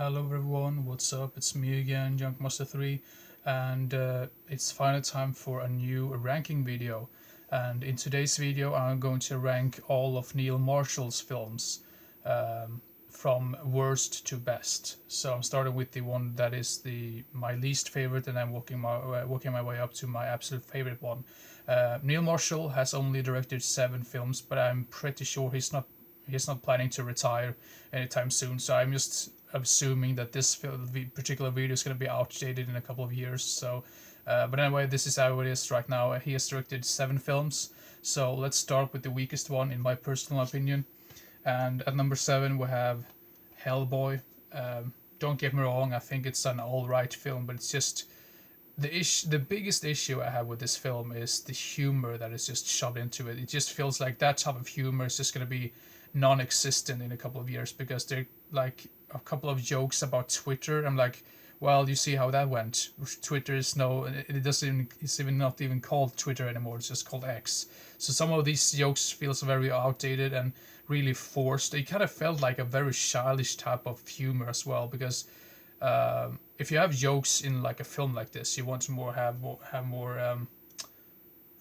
Hello everyone, what's up? It's me again, Junkmaster3, and it's finally time for a new ranking video. And in today's video, I'm going to rank all of Neil Marshall's films from worst to best. So I'm starting with the one that is the my least favorite, and I'm working my way up to my absolute favorite one. Neil Marshall has only directed 7 films, but I'm pretty sure he's not planning to retire anytime soon. So I'm just assuming that this particular video is going to be outdated in a couple of years. So, but anyway, this is how it is right now. He has directed 7 films. So let's start with the weakest one, in my personal opinion. And at number 7 we have Hellboy. Don't get me wrong, I think it's an all right film, but it's just the biggest issue I have with this film is the humor that is just shoved into it. It just feels like that type of humor is just going to be non-existent in a couple of years because they're like a couple of jokes about Twitter. I'm like, well, you see how that went. Twitter is no, it doesn't even, it's even not even called Twitter anymore. It's just called X. So some of these jokes feels very outdated and really forced. It kind of felt like a very childish type of humor as well because if you have jokes in like a film like this, you want to have more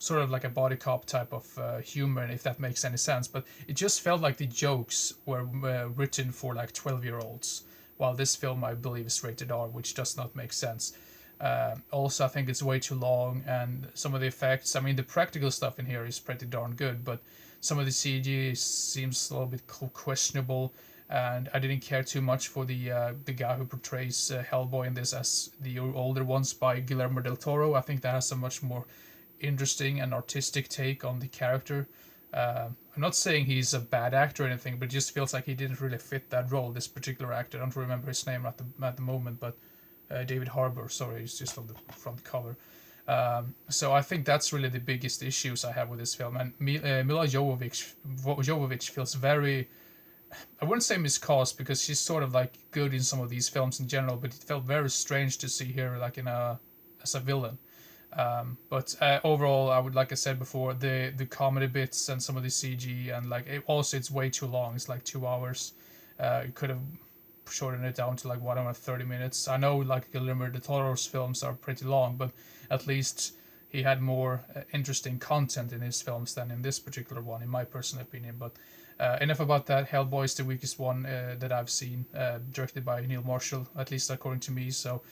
sort of like a body cop type of humor, if that makes any sense. But it just felt like the jokes were written for like 12-year-olds, while this film I believe is rated R, which does not make sense. Also, I think it's way too long, and some of the effects. I mean, the practical stuff in here is pretty darn good, but some of the CG seems a little bit questionable. And I didn't care too much for the guy who portrays Hellboy in this as the older ones by Guillermo del Toro. I think that has a much more interesting and artistic take on the character. I'm not saying he's a bad actor or anything, but it just feels like he didn't really fit that role. This particular actor, I don't remember his name at the moment, but David Harbour. Sorry, it's just on the front cover. So I think that's really the biggest issues I have with this film. And Mila Jovovich feels very, I wouldn't say miscast because she's sort of like good in some of these films in general, but it felt very strange to see her like in a as a villain. But overall, I would, like I said before, the comedy bits and some of the CG, and like also it's way too long. It's like 2 hours. You could have shortened it down to like 1 hour 30 minutes. I know like Guillermo del Toro's films are pretty long, but at least he had more interesting content in his films than in this particular one, in my personal opinion. But enough about that. Hellboy is the weakest one that I've seen, directed by Neil Marshall, at least according to me. So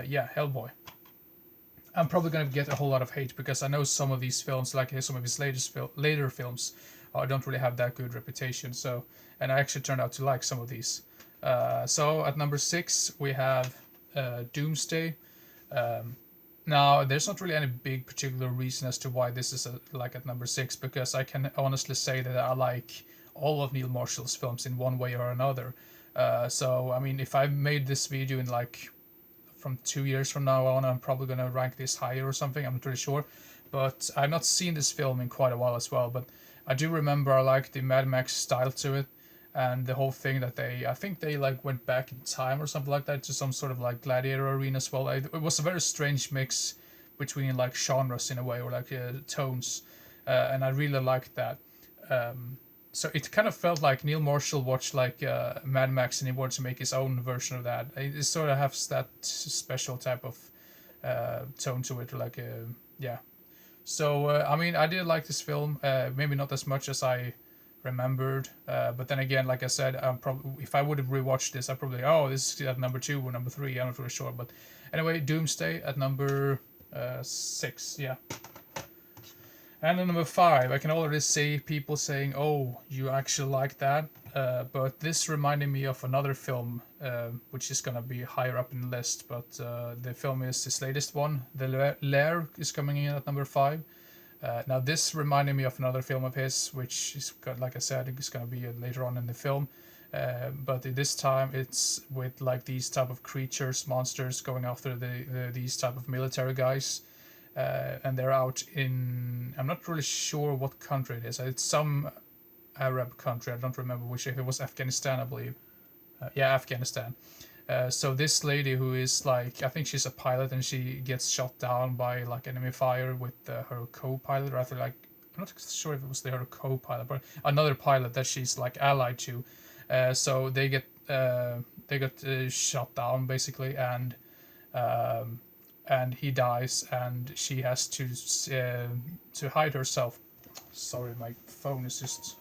yeah, Hellboy. I'm probably going to get a whole lot of hate because I know some of these films, like some of his later films, don't really have that good reputation. So, and I actually turned out to like some of these. So at number 6 we have Doomsday. Now, there's not really any big particular reason as to why this is like at number 6, because I can honestly say that I like all of Neil Marshall's films in one way or another. So I mean, if I made this video in like from 2 years from now on, I'm probably gonna rank this higher or something. I'm not really sure, but I've not seen this film in quite a while as well. But I do remember I like the Mad Max style to it, and the whole thing that I think they like went back in time or something like that to some sort of like gladiator arena as well. It was a very strange mix between like genres in a way, or like tones, and I really liked that. So it kind of felt like Neil Marshall watched like Mad Max and he wanted to make his own version of that. It sort of has that special type of tone to it, like yeah. So I mean, I did like this film. Maybe not as much as I remembered, but then again, like I said, probably if I would have rewatched this, I probably this is at number 2 or number 3. I'm not really sure, but anyway, Doomsday at number 6. Yeah. And at number 5, I can already see people saying, "Oh, you actually like that." But this reminded me of another film, which is gonna be higher up in the list. But the film is his latest one. The Lair is coming in at number 5. Now this reminded me of another film of his, which is like I said, it's gonna be later on in the film. But this time it's with like these type of creatures, monsters going after these type of military guys, and they're out in, I'm not really sure what country it is. It's some Arab country. I don't remember which. If it was Afghanistan, I believe. Yeah, Afghanistan. So this lady who is like, I think she's a pilot, and she gets shot down by like enemy fire with her co-pilot. Or I feel like, I'm not sure if it was her co-pilot, but another pilot that she's like allied to. So they shot down basically, and he dies, and she has to hide herself. Sorry, my phone is just.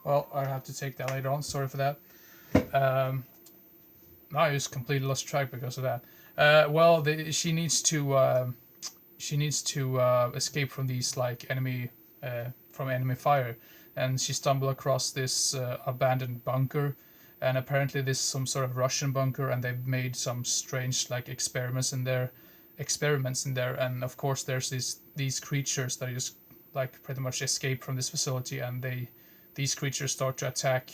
Well, I have to take that later on. Sorry for that. Um, I just completely lost track because of that. Well, she needs to escape from these like enemy from enemy fire, and she stumbled across this abandoned bunker, and apparently this is some sort of Russian bunker, and they've made some strange like experiments in there, and of course there's these creatures that just like pretty much escape from this facility, and these creatures start to attack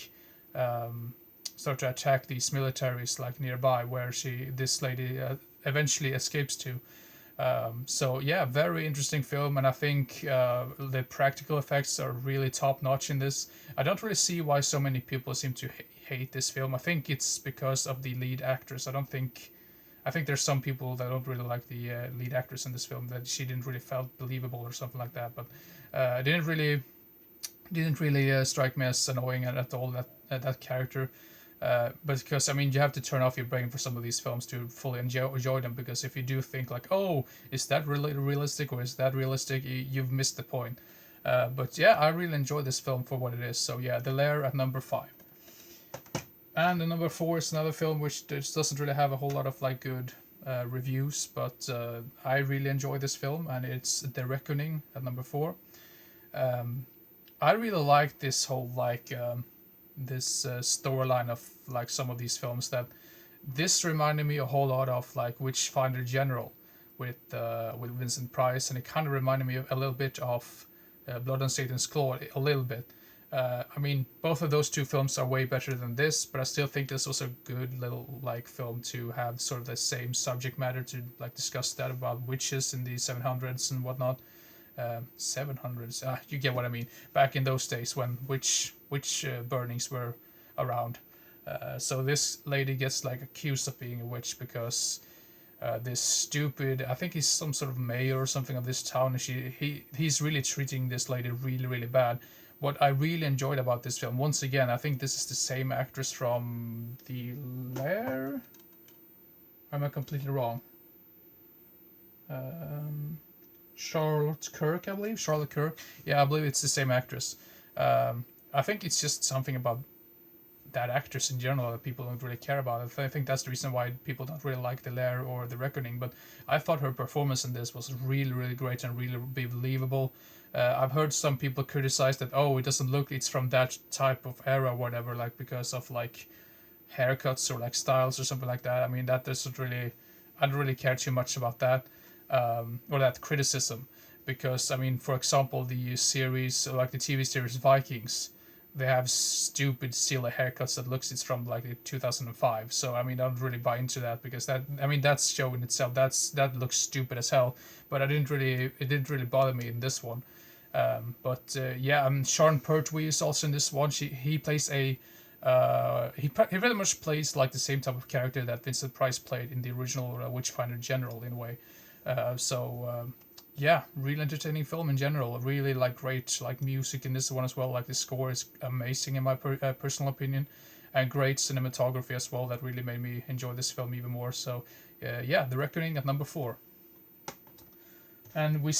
these militaries like nearby where this lady eventually escapes to. So yeah, very interesting film, and I think the practical effects are really top notch in this. I don't really see why so many people seem to hate this film. I think it's because of the lead actress. I think there's some people that don't really like the lead actress in this film, that she didn't really felt believable or something like that. But didn't really strike me as annoying at all, that character. But because I mean, you have to turn off your brain for some of these films to fully enjoy them. Because if you do think like, oh, is that really realistic or is that realistic, you've missed the point. But yeah, I really enjoy this film for what it is. So yeah, The Lair at number 5. And the number 4 is another film which just doesn't really have a whole lot of like good reviews, but I really enjoy this film, and it's The Reckoning at number 4. I really like this whole like this storyline of like some of these films. That this reminded me a whole lot of like Witchfinder General with Vincent Price, and it kind of reminded me a little bit of Blood on Satan's Claw a little bit. I mean, both of those two films are way better than this, but I still think this was a good little like film to have sort of the same subject matter, to like discuss that about witches in the 700s and whatnot. 700s, you get what I mean. Back in those days when witch burnings were around. So this lady gets like accused of being a witch because this stupid, I think he's some sort of mayor or something of this town, and he's really treating this lady really really bad. What I really enjoyed about this film, once again, I think this is the same actress from The Lair. Or am I completely wrong? Charlotte Kirk, I believe. Charlotte Kirk. Yeah, I believe it's the same actress. I think it's just something about that actress in general that people don't really care about. I think that's the reason why people don't really like The Lair or The Reckoning. But I thought her performance in this was really, really great and really believable. I've heard some people criticize that, oh, it doesn't look, it's from that type of era or whatever, like because of like haircuts or like styles or something like that. I mean, that doesn't really, I don't really care too much about that, or that criticism, because I mean, for example, the series, like the TV series Vikings, they have stupid silly haircuts that looks it's from like 2005. So I mean, I don't really buy into that, because that, I mean, that's show in itself, that looks stupid as hell. But it didn't really bother me in this one. But yeah, Sean Pertwee is also in this one. He plays a he very much plays like the same type of character that Vincent Price played in the original Witchfinder General in a way. Yeah, really entertaining film in general. Really like great like music in this one as well. Like the score is amazing in my personal opinion, and great cinematography as well. That really made me enjoy this film even more. So yeah, The Reckoning at number 4. And we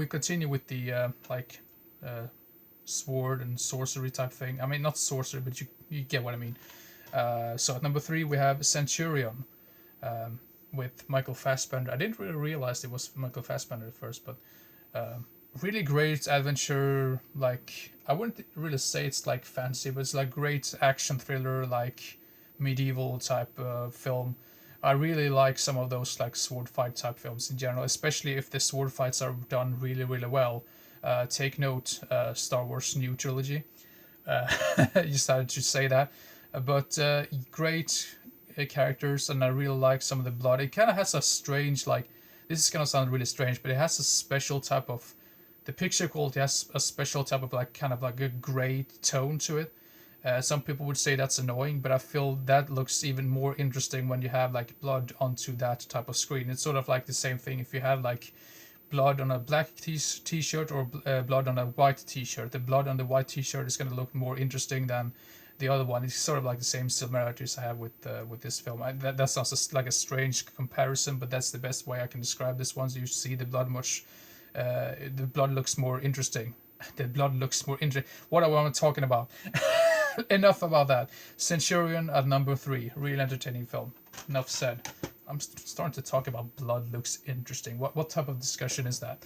continue with the sword and sorcery type thing. I mean, not sorcery, but you get what I mean. So at number 3 we have Centurion, with Michael Fassbender. I didn't really realize it was Michael Fassbender at first, but really great adventure. Like, I wouldn't really say it's like fantasy, but it's like great action thriller, like medieval type film. I really like some of those like sword fight type films in general, especially if the sword fights are done really really well. Take note, Star Wars New Trilogy. I decided to say that, but great characters, and I really like some of the blood. It kind of has a strange like. This is gonna sound really strange, but it has a special type of. The picture quality has a special type of like kind of like a gray tone to it. Some people would say that's annoying, but I feel that looks even more interesting when you have like blood onto that type of screen. It's sort of like the same thing if you have like blood on a black t-shirt or blood on a white t-shirt. The blood on the white t-shirt is going to look more interesting than the other one. It's sort of like the same similarities I have with this film. That sounds like a strange comparison, but that's the best way I can describe this one. So you see the blood much, the blood looks more interesting. The blood looks more interesting. What am I talking about? Enough about that. Centurion at number 3, real entertaining film. Enough said. I'm starting to talk about blood looks interesting. What type of discussion is that?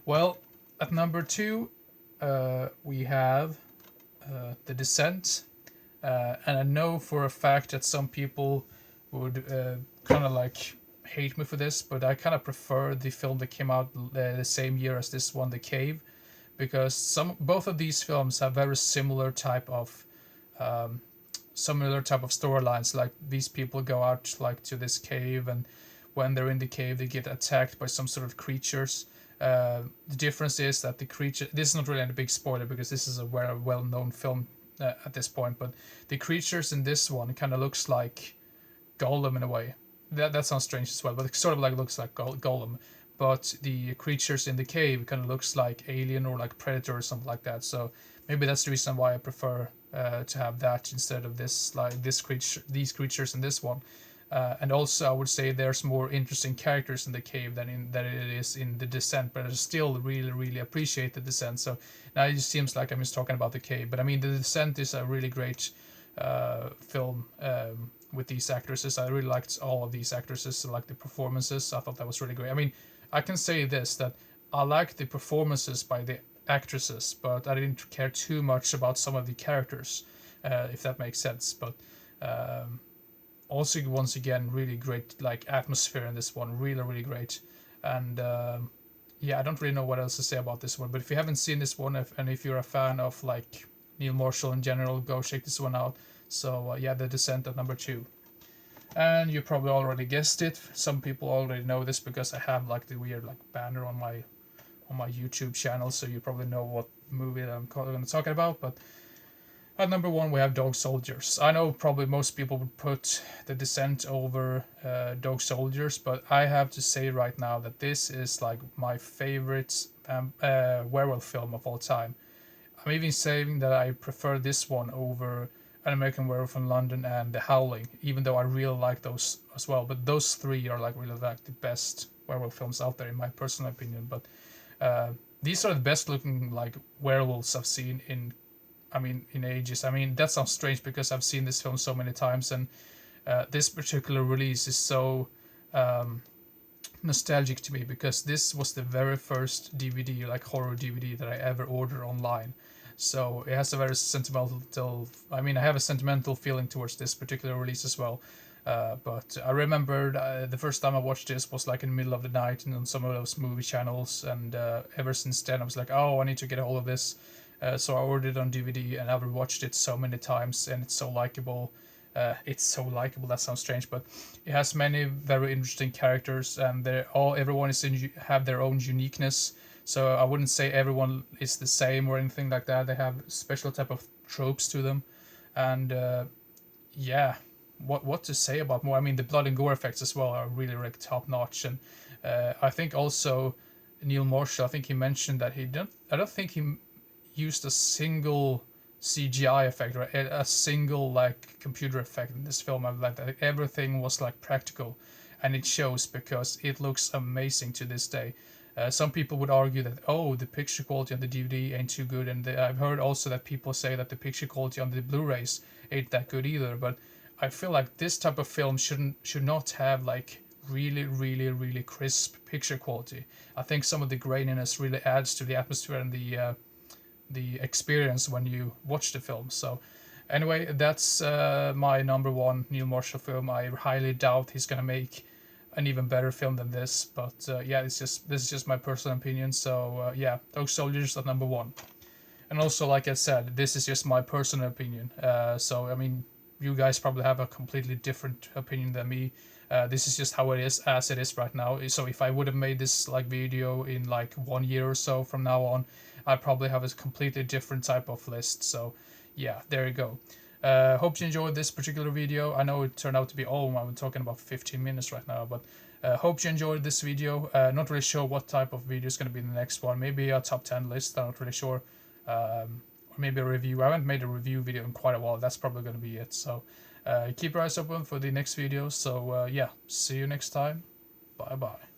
Well, at number 2, we have The Descent, and I know for a fact that some people would kind of like hate me for this, but I kind of prefer the film that came out the same year as this one, The Cave, because both of these films have very similar type of storylines. Like these people go out like to this cave, and when they're in the cave they get attacked by some sort of creatures. The difference is that the creature, this is not really a big spoiler because this is a very well-known film at this point, but the creatures in this one kind of looks like Gollum in a way. That sounds strange as well, but it sort of like looks like Gollum. But the creatures in the cave kind of looks like Alien or like Predator or something like that. So maybe that's the reason why I prefer to have that instead of these creatures in this one. And also, I would say there's more interesting characters in the cave than it is in the Descent. But I still really appreciate the Descent. So now it just seems like I'm just talking about the cave. But I mean, the Descent is a really great film with these actresses. I really liked all of these actresses. I liked the performances. I thought that was really great. I mean, I can say this, that I like the performances by the actresses, but I didn't care too much about some of the characters, if that makes sense. But also, once again, really great like atmosphere in this one, really great. And yeah, I don't really know what else to say about this one. But if you haven't seen this one, and if you're a fan of like Neil Marshall in general, go check this one out. So yeah, The Descent at number 2. And you probably already guessed it. Some people already know this because I have like the weird like banner on my YouTube channel, so you probably know what movie that I'm going to talk about. But at number 1 we have Dog Soldiers. I know probably most people would put The Descent over Dog Soldiers, but I have to say right now that this is like my favorite werewolf film of all time. I'm even saying that I prefer this one over An American Werewolf in London and The Howling, even though I really like those as well. But those 3 are like really like the best werewolf films out there in my personal opinion. But these are the best looking like werewolves I've seen in ages. I mean, that sounds strange because I've seen this film so many times, and this particular release is so nostalgic to me because this was the very first DVD, like horror DVD, that I ever ordered online. So it has a very sentimental. I mean, I have a sentimental feeling towards this particular release as well. But I remembered the first time I watched this was like in the middle of the night and on some of those movie channels, and ever since then I was like, oh, I need to get a hold of this. So I ordered it on DVD, and I've watched it so many times, and it's so likable. That sounds strange, but it has many very interesting characters, and everyone have their own uniqueness. So I wouldn't say everyone is the same or anything like that. They have special type of tropes to them, and yeah, what to say about more? I mean, the blood and gore effects as well are really top notch, and I think also Neil Marshall. I think he mentioned that I don't think he used a single CGI effect or a single like computer effect in this film. I like that everything was like practical, and it shows because it looks amazing to this day. Some people would argue that the picture quality on the DVD ain't too good, and I've heard also that people say that the picture quality on the Blu-rays ain't that good either. But I feel like this type of film should not have like really crisp picture quality. I think some of the graininess really adds to the atmosphere and the experience when you watch the film. So anyway, that's my number 1 Neil Marshall film. I highly doubt he's gonna make an even better film than this, but yeah, this is just my personal opinion. So yeah, Dog Soldiers at number 1. And also, like I said, this is just my personal opinion. So I mean, you guys probably have a completely different opinion than me. This is just how it is, as it is right now. So if I would have made this like video in like 1 year or so from now on, I'd probably have a completely different type of list. So yeah, there you go. Hope you enjoyed this particular video. I know it turned out to be, I'm talking about 15 minutes right now, but Hope you enjoyed this video. Not really sure what type of video is going to be the next one. Maybe a top 10 list, I'm not really sure. Or maybe a review. I haven't made a review video in quite a while. That's probably going to be it. So keep your eyes open for the next video. So yeah, see you next time. Bye bye.